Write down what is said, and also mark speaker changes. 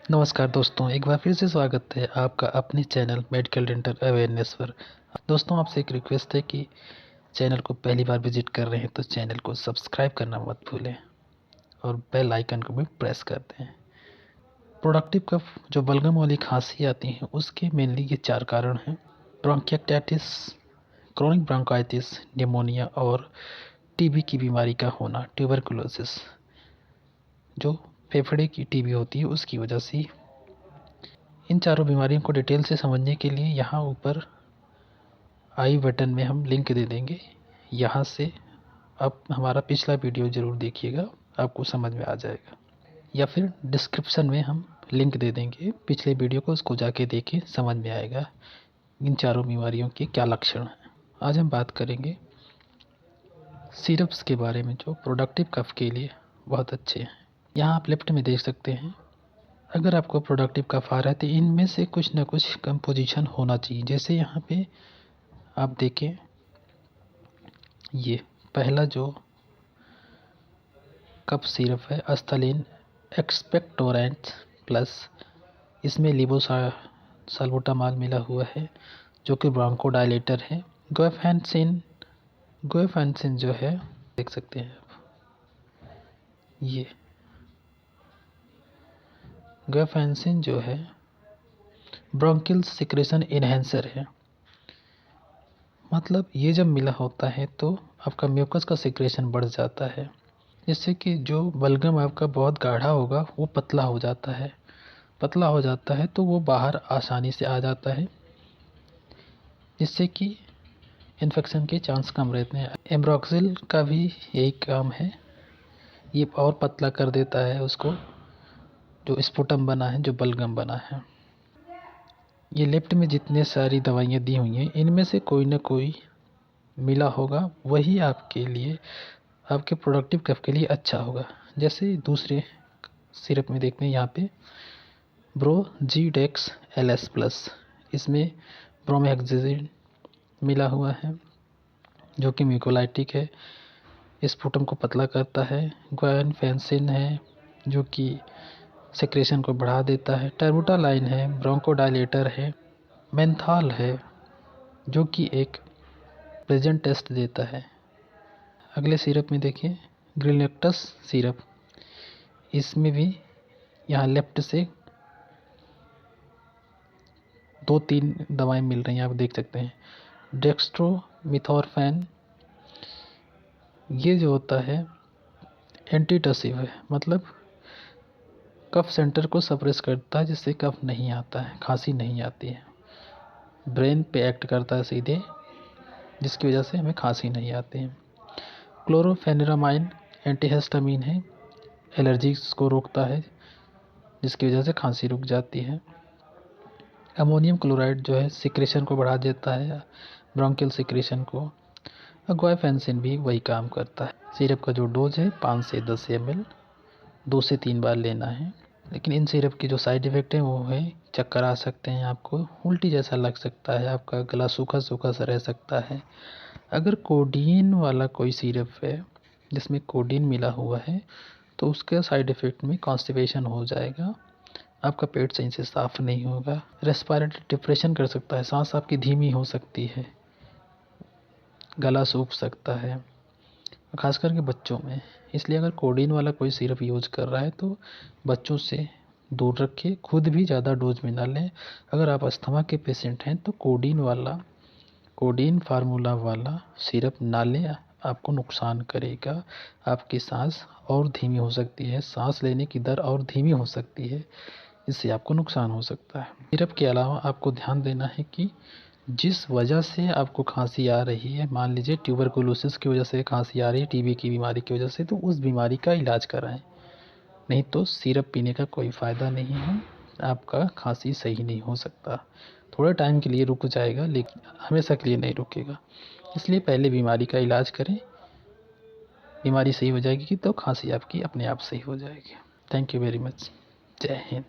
Speaker 1: नमस्कार दोस्तों, एक बार फिर से स्वागत है आपका अपने चैनल मेडिकल डेंटल अवेयरनेस पर। दोस्तों, आपसे एक रिक्वेस्ट है कि चैनल को पहली बार विजिट कर रहे हैं तो चैनल को सब्सक्राइब करना मत भूलें और बेल आइकन को भी प्रेस कर दें। प्रोडक्टिव कफ जो बलगम वाली खांसी आती है उसके मेनली ये 4 कारण हैं: ब्रोंकिएक्टाइटिस, क्रोनिक ब्रोंकाइटिस, निमोनिया और टीबी की बीमारी का होना, ट्यूबरकुलोसिस। जो फेफड़े की टीबी होती है उसकी वजह से। इन चारों बीमारियों को डिटेल से समझने के लिए यहाँ ऊपर आई बटन में हम लिंक दे देंगे। यहाँ से आप हमारा पिछला वीडियो ज़रूर देखिएगा, आपको समझ में आ जाएगा। या फिर डिस्क्रिप्शन में हम लिंक दे देंगे पिछले वीडियो को, उसको जाके देखें, समझ में आएगा इन चारों बीमारियों के क्या लक्षण हैं। आज हम बात करेंगे सिरप्स के बारे में जो प्रोडक्टिव कफ के लिए बहुत अच्छे हैं। यहाँ आप लेफ्ट में देख सकते हैं, अगर आपको प्रोडक्टिव कफ आ रहा है तो इनमें से कुछ ना कुछ कंपोजिशन होना चाहिए। जैसे यहाँ पे आप देखें, ये पहला जो कफ सिरप है अस्थालीन एक्सपेक्टोरेंट प्लस, इसमें लेवोसाल्बुटामॉल मिला हुआ है जो कि ब्रोंकोडायलेटर है। गुएफेंसिन जो है, देख सकते हैं आप, ये गुएफेंसिन जो है ब्रोंकियल सिक्रेशन इन्हेंसर है। मतलब ये जब मिला होता है तो आपका म्यूकस का सिक्रेशन बढ़ जाता है, जिससे कि जो बलगम आपका बहुत गाढ़ा होगा वो पतला हो जाता है। पतला हो जाता है तो वो बाहर आसानी से आ जाता है, जिससे कि इन्फेक्शन के चांस कम रहते हैं। एम्ब्रोक्सिल का भी यही काम है, ये और पतला कर देता है उसको, जो स्पुटम बना है, जो बलगम बना है। ये लेफ्ट में जितने सारी दवाइयाँ दी हुई हैं इनमें से कोई ना कोई मिला होगा, वही आपके लिए, आपके प्रोडक्टिव कफ के लिए अच्छा होगा। जैसे दूसरे सिरप में देखते हैं, यहाँ पे ब्रोजीडेक्स LS प्लस, इसमें ब्रोमेक्सिन मिला हुआ है जो कि म्यूकोलाइटिक है, स्पुटम को पतला करता है। गुआनफेंसिन है जो कि सेक्रेशन को बढ़ा देता है। टर्बुटालाइन है, ब्रोंकोडायलेटर है। मेंथॉल है जो कि एक प्रेजेंट टेस्ट देता है। अगले सिरप में देखिए, ग्रिलेक्टस सिरप, इसमें भी यहाँ लेफ्ट से 2-3 दवाएं मिल रही हैं, आप देख सकते हैं। डेक्स्ट्रोमिथॉर्फैन, ये जो होता है एंटीटसिव है, मतलब कफ सेंटर को सप्रेस करता है, जिससे कफ नहीं आता है, खांसी नहीं आती है। ब्रेन पे एक्ट करता है सीधे, जिसकी वजह से हमें खांसी नहीं आती है। क्लोरोफेनेरामाइन एंटीहिस्टामिन है, एलर्जीज को रोकता है, जिसकी वजह से खांसी रुक जाती है। अमोनियम क्लोराइड जो है सिक्रेशन को बढ़ा देता है, ब्रोंकियल सिक्रेशन को। गुआनफेंसिन भी वही काम करता है। सिरप का जो डोज है 5 से 10 ml 2 से 3 बार लेना है। लेकिन इन सिरप की जो साइड इफ़ेक्ट है वो है, चक्कर आ सकते हैं आपको, उल्टी जैसा लग सकता है, आपका गला सूखा सूखा सा रह सकता है। अगर कोडीन वाला कोई सिरप है जिसमें कोडीन मिला हुआ है तो उसके साइड इफ़ेक्ट में कॉन्स्टिपेशन हो जाएगा, आपका पेट सही से साफ़ नहीं होगा। रेस्पिरेटरी डिप्रेशन कर सकता है, सांस आपकी धीमी हो सकती है, गला सूख सकता है, खास करके बच्चों में। इसलिए अगर कोडीन वाला कोई सिरप यूज़ कर रहा है तो बच्चों से दूर रखें, खुद भी ज़्यादा डोज में ना लें। अगर आप अस्थमा के पेशेंट हैं तो कोडीन फार्मूला वाला सिरप ना लें, आपको नुकसान करेगा। आपकी सांस और धीमी हो सकती है, सांस लेने की दर और धीमी हो सकती है, इससे आपको नुकसान हो सकता है। सिरप के अलावा आपको ध्यान देना है कि जिस वजह से आपको खांसी आ रही है, मान लीजिए ट्यूबरकुलोसिस की वजह से खांसी आ रही है, टीबी की बीमारी की वजह से, तो उस बीमारी का इलाज कराएं। नहीं तो सिरप पीने का कोई फ़ायदा नहीं है, आपका खांसी सही नहीं हो सकता। थोड़े टाइम के लिए रुक जाएगा लेकिन हमेशा के लिए नहीं रुकेगा। इसलिए पहले बीमारी का इलाज करें, बीमारी सही हो जाएगी तो खांसी आपकी अपने आप सही हो जाएगी। Thank you very much. जय हिंद।